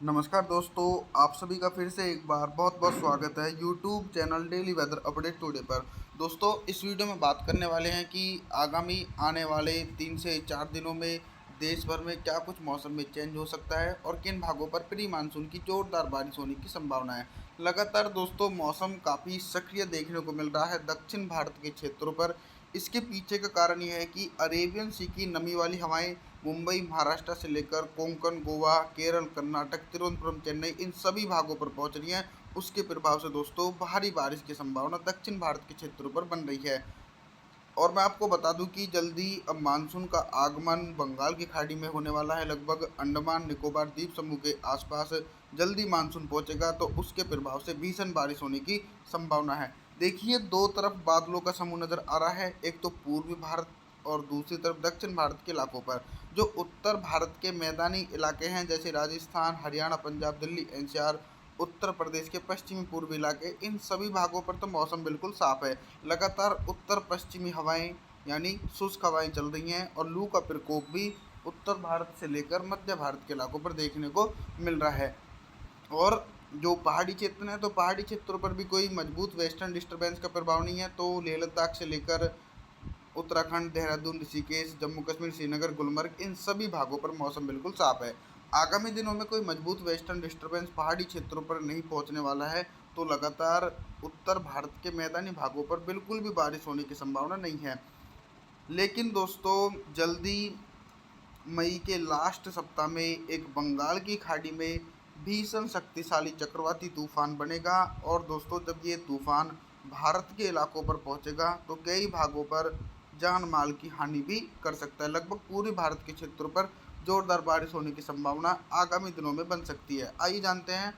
नमस्कार दोस्तों, आप सभी का फिर से एक बार बहुत बहुत स्वागत है YouTube channel daily weather update today पर। दोस्तों, इस वीडियो में बात करने वाले हैं कि आगामी आने वाले 3 से 4 दिनों में देश भर में क्या कुछ मौसम में चेंज हो सकता है और किन भागों पर प्री मानसून की जोरदार बारिश होने की संभावना है। लगातार दोस्तों मौसम काफ़ी सक्रिय देखने को मिल रहा है दक्षिण भारत के क्षेत्रों पर। इसके पीछे का कारण यह है कि अरेबियन सी की नमी वाली हवाएं मुंबई महाराष्ट्र से लेकर कोंकण गोवा केरल कर्नाटक तिरुवनंतपुरम चेन्नई इन सभी भागों पर पहुंच रही हैं। उसके प्रभाव से दोस्तों भारी बारिश की संभावना दक्षिण भारत के क्षेत्रों पर बन रही है। और मैं आपको बता दूं कि जल्दी अब मानसून का आगमन बंगाल की खाड़ी में होने वाला है। लगभग अंडमान निकोबार द्वीप समूह के आसपास जल्दी मानसून पहुंचेगा, तो उसके प्रभाव से भीषण बारिश होने की संभावना है। देखिए, दो तरफ बादलों का समूह नजर आ रहा है, एक तो पूर्वी भारत और दूसरी तरफ दक्षिण भारत के इलाकों पर। जो उत्तर भारत के मैदानी इलाके हैं जैसे राजस्थान हरियाणा पंजाब दिल्ली एनसीआर, उत्तर प्रदेश के पश्चिमी पूर्वी इलाके, इन सभी भागों पर तो मौसम बिल्कुल साफ है। लगातार उत्तर पश्चिमी हवाएं यानी शुष्क हवाएं चल रही हैं और लू का प्रकोप भी उत्तर भारत से लेकर मध्य भारत के इलाकों पर देखने को मिल रहा है। और जो पहाड़ी क्षेत्र हैं, तो पहाड़ी क्षेत्रों पर भी कोई मजबूत वेस्टर्न डिस्टर्बेंस का प्रभाव नहीं है। तो लेह लद्दाख से लेकर उत्तराखंड देहरादून ऋषिकेश जम्मू कश्मीर श्रीनगर गुलमर्ग, इन सभी भागों पर मौसम बिल्कुल साफ है। आगामी दिनों में कोई मजबूत वेस्टर्न डिस्टर्बेंस पहाड़ी क्षेत्रों पर नहीं पहुंचने वाला है। तो लगातार उत्तर भारत के मैदानी भागों पर बिल्कुल भी बारिश होने की संभावना नहीं है। लेकिन दोस्तों जल्दी मई के लास्ट सप्ताह में एक बंगाल की खाड़ी में भीषण शक्तिशाली चक्रवाती तूफान बनेगा। और दोस्तों जब ये तूफान भारत के इलाकों पर पहुंचेगा तो कई भागों पर जान माल की हानि भी कर सकता है। लगभग पूरे भारत के क्षेत्रों पर जोरदार बारिश होने की संभावना आगामी दिनों में बन सकती है। आइए जानते हैं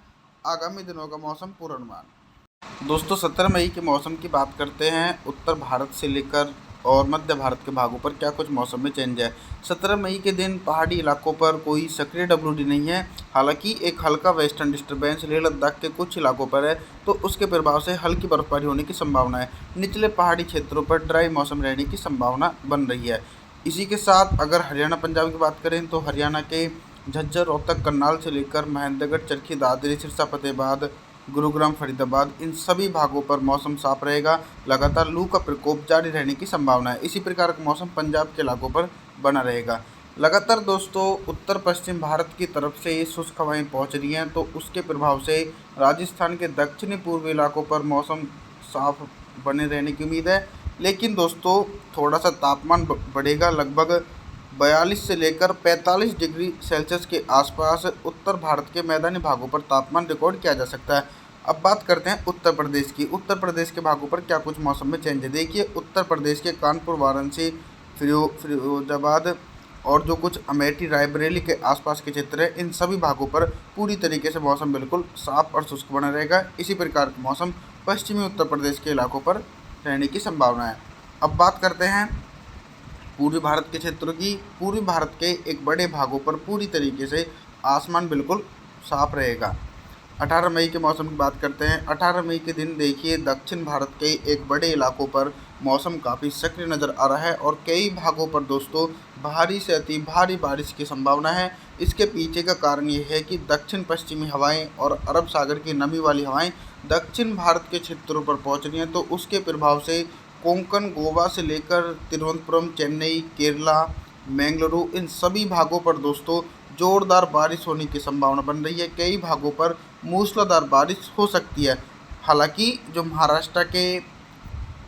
आगामी दिनों का मौसम पूर्वानुमान। दोस्तों 17 मई के मौसम की बात करते हैं। उत्तर भारत से लेकर और मध्य भारत के भागों पर क्या कुछ मौसम में चेंज है। 17 मई के दिन पहाड़ी इलाकों पर कोई सक्रिय डब्ल्यूडी नहीं है। हालांकि एक हल्का वेस्टर्न डिस्टर्बेंस लेह लद्दाख के कुछ इलाकों पर है, तो उसके प्रभाव से हल्की बर्फबारी होने की संभावना है। निचले पहाड़ी क्षेत्रों पर ड्राई मौसम रहने की संभावना बन रही है। इसी के साथ अगर हरियाणा पंजाब की बात करें तो हरियाणा के झज्जर रोहतक करनाल से लेकर महेंद्रगढ़ चरखी दादरी सिरसा फतेहाबाद गुरुग्राम फरीदाबाद, इन सभी भागों पर मौसम साफ रहेगा। लगातार लू का प्रकोप जारी रहने की संभावना है। इसी प्रकार का मौसम पंजाब के इलाकों पर बना रहेगा। लगातार दोस्तों उत्तर पश्चिम भारत की तरफ से ये शुष्क हवाएं पहुंच रही हैं, तो उसके प्रभाव से राजस्थान के दक्षिणी पूर्वी इलाकों पर मौसम साफ बने रहने की उम्मीद है। लेकिन दोस्तों थोड़ा सा तापमान बढ़ेगा। लगभग 42 से लेकर 45 डिग्री सेल्सियस के आसपास उत्तर भारत के मैदानी भागों पर तापमान रिकॉर्ड किया जा सकता है। अब बात करते हैं उत्तर प्रदेश की। उत्तर प्रदेश के भागों पर क्या कुछ मौसम में चेंज है। देखिए, उत्तर प्रदेश के कानपुर वाराणसी फिरोजाबाद और जो कुछ अमेठी रायबरेली के आसपास के क्षेत्र है, इन सभी भागों पर पूरी तरीके से मौसम बिल्कुल साफ और शुष्क बना रहेगा। इसी प्रकार का मौसम पश्चिमी उत्तर प्रदेश के इलाकों पर रहने की संभावना है। अब बात करते हैं पूर्वी भारत के क्षेत्रों की। पूर्वी भारत के एक बड़े भागों पर पूरी तरीके से आसमान बिल्कुल साफ रहेगा। 18 मई के मौसम की बात करते हैं। 18 मई के दिन देखिए दक्षिण भारत के एक बड़े इलाकों पर मौसम काफ़ी सक्रिय नज़र आ रहा है और कई भागों पर दोस्तों भारी से अति भारी बारिश की संभावना है। इसके पीछे का कारण ये है कि दक्षिण पश्चिमी हवाएं और अरब सागर की नमी वाली हवाएं दक्षिण भारत के क्षेत्रों पर पहुंच रही हैं, तो उसके प्रभाव से कोंकण गोवा से लेकर तिरुवनंतपुरम चेन्नई केरला मैंगलुरु, इन सभी भागों पर दोस्तों जोरदार बारिश होने की संभावना बन रही है। कई भागों पर मूसलाधार बारिश हो सकती है। हालांकि जो महाराष्ट्र के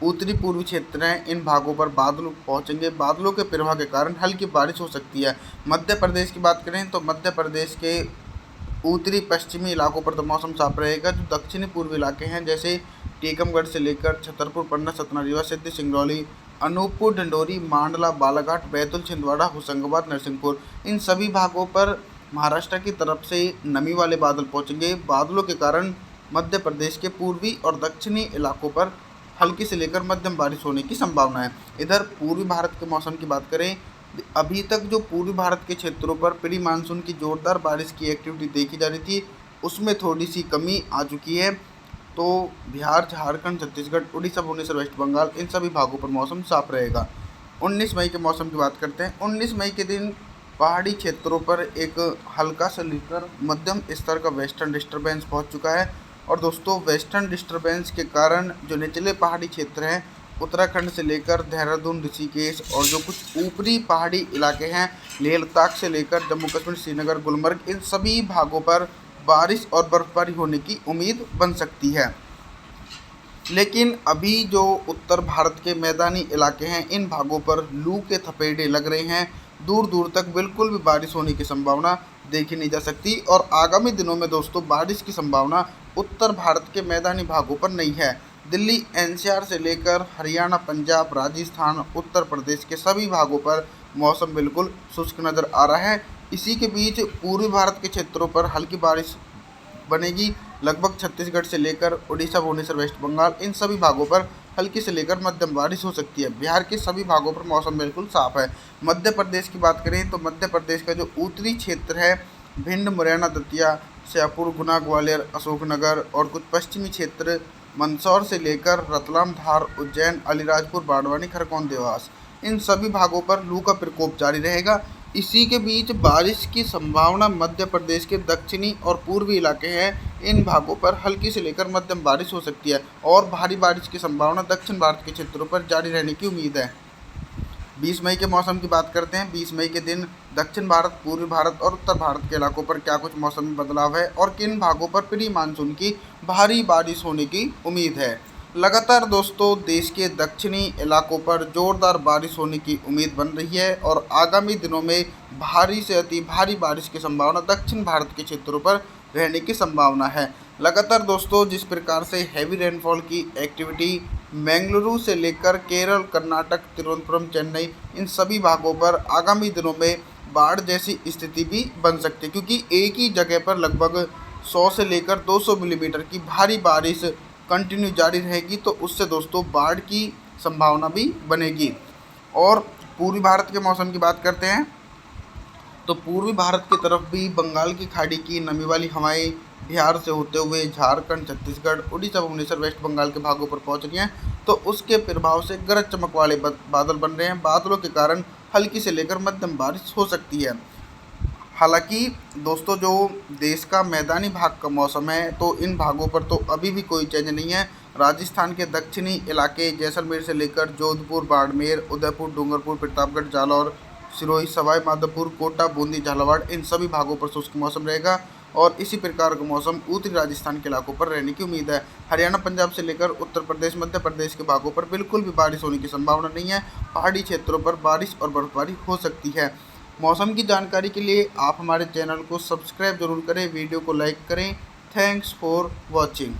उत्तरी पूर्वी क्षेत्र हैं, इन भागों पर बादल पहुंचेंगे। बादलों के प्रवाह के कारण हल्की बारिश हो सकती है। मध्य प्रदेश की बात करें तो मध्य प्रदेश के उत्तरी पश्चिमी इलाकों पर तो मौसम साफ रहेगा। जो दक्षिणी पूर्वी इलाके हैं जैसे टीकमगढ़ से लेकर छतरपुर पन्ना सतना रीवा सिद्धि सिंगरौली अनूपपुर ढंढोरी मांडला बालाघाट बैतूल छिंदवाड़ा होशंगाबाद नरसिंहपुर, इन सभी भागों पर महाराष्ट्र की तरफ से नमी वाले बादल पहुंचेंगे। बादलों के कारण मध्य प्रदेश के पूर्वी और दक्षिणी इलाकों पर हल्की से लेकर मध्यम बारिश होने की संभावना है। इधर पूर्वी भारत के मौसम की बात करें, अभी तक जो पूर्वी भारत के क्षेत्रों पर प्री मानसून की जोरदार बारिश की एक्टिविटी देखी जा रही थी, उसमें थोड़ी सी कमी आ चुकी है। तो बिहार झारखंड छत्तीसगढ़ उड़ीसा भुवनेश्वर वेस्ट बंगाल, इन सभी भागों पर मौसम साफ रहेगा। 19 मई के मौसम की बात करते हैं। 19 मई के दिन पहाड़ी क्षेत्रों पर एक हल्का से लेकर मध्यम स्तर का वेस्टर्न डिस्टर्बेंस पहुंच चुका है। और दोस्तों, वेस्टर्न डिस्टर्बेंस के कारण जो निचले पहाड़ी क्षेत्र हैं, उत्तराखंड से लेकर देहरादून, ऋषिकेश और जो कुछ ऊपरी पहाड़ी इलाके हैं, लेह लद्दाख से लेकर जम्मू कश्मीर, श्रीनगर, गुलमर्ग, इन सभी भागों पर बारिश और बर्फबारी होने की उम्मीद बन सकती है। लेकिन अभी जो उत्तर भारत के मैदानी इलाके हैं, इन भागों पर लू के थपेड़े लग रहे हैं। दूर दूर तक बिल्कुल भी बारिश होने की संभावना देखी नहीं जा सकती। और आगामी दिनों में दोस्तों बारिश की संभावना उत्तर भारत के मैदानी भागों पर नहीं है। दिल्ली एनसीआर से लेकर हरियाणा, पंजाब, राजस्थान, उत्तर प्रदेश के सभी भागों पर मौसम बिल्कुल शुष्क नज़र आ रहा है। इसी के बीच पूर्वी भारत के क्षेत्रों पर हल्की बारिश बनेगी। लगभग छत्तीसगढ़ से लेकर उड़ीसा, भुवनेश्वर, वेस्ट बंगाल, इन सभी भागों पर हल्की से लेकर मध्यम बारिश हो सकती है। बिहार के सभी भागों पर मौसम बिल्कुल साफ है। मध्य प्रदेश की बात करें तो मध्य प्रदेश का जो उत्तरी क्षेत्र है, भिंड, मुरैना, दतिया, श्योपुर, गुना, ग्वालियर, अशोकनगर और कुछ पश्चिमी क्षेत्र मंदसौर से लेकर रतलाम, धार, उज्जैन, अलीराजपुर, बाड़वानी, खरगोन, देवास, इन सभी भागों पर लू का प्रकोप जारी रहेगा। इसी के बीच बारिश की संभावना मध्य प्रदेश के दक्षिणी और पूर्वी इलाके हैं, इन भागों पर हल्की से लेकर मध्यम बारिश हो सकती है। और भारी बारिश की संभावना दक्षिण भारत के क्षेत्रों पर जारी रहने की उम्मीद है। 20 मई के मौसम की बात करते हैं। 20 मई के दिन दक्षिण भारत, पूर्वी भारत और उत्तर भारत के इलाकों पर क्या कुछ मौसमी बदलाव है और किन भागों पर प्री मानसून की भारी बारिश होने की उम्मीद है। लगातार दोस्तों देश के दक्षिणी इलाकों पर जोरदार बारिश होने की उम्मीद बन रही है और आगामी दिनों में भारी से अति भारी बारिश की संभावना दक्षिण भारत के क्षेत्रों पर रहने की संभावना है। लगातार दोस्तों जिस प्रकार से हैवी रेनफॉल की एक्टिविटी बेंगलुरु से लेकर केरल, कर्नाटक, तिरुवनंतपुरम, चेन्नई, इन सभी भागों पर आगामी दिनों में बाढ़ जैसी स्थिति भी बन सकती है, क्योंकि एक ही जगह पर लगभग 100 से लेकर 200 मिलीमीटर की भारी बारिश कंटिन्यू जारी रहेगी, तो उससे दोस्तों बाढ़ की संभावना भी बनेगी। और पूर्वी भारत के मौसम की बात करते हैं तो पूर्वी भारत की तरफ भी बंगाल की खाड़ी की नमी वाली हवाएं बिहार से होते हुए झारखंड, छत्तीसगढ़, उड़ीसा, भुवनेश्वर, वेस्ट बंगाल के भागों पर पहुंच रही हैं। तो उसके प्रभाव से गरज चमक वाले बादल बन रहे हैं। बादलों के कारण हल्की से लेकर मध्यम बारिश हो सकती है। हालांकि दोस्तों जो देश का मैदानी भाग का मौसम है, तो इन भागों पर तो अभी भी कोई चेंज नहीं है। राजस्थान के दक्षिणी इलाके जैसलमेर से लेकर जोधपुर, बाड़मेर, उदयपुर, डूंगरपुर, प्रतापगढ़, जालौर, सिरोही, सवाई माधोपुर, कोटा, बूंदी, झालावाड़, इन सभी भागों पर शुष्क मौसम रहेगा। और इसी प्रकार का मौसम उत्तरी राजस्थान के इलाकों पर रहने की उम्मीद है। हरियाणा, पंजाब से लेकर उत्तर प्रदेश, मध्य प्रदेश के भागों पर बिल्कुल भी बारिश होने की संभावना नहीं है। पहाड़ी क्षेत्रों पर बारिश और बर्फबारी हो सकती है। मौसम की जानकारी के लिए आप हमारे चैनल को सब्सक्राइब जरूर करें, वीडियो को लाइक करें। Thanks for watching.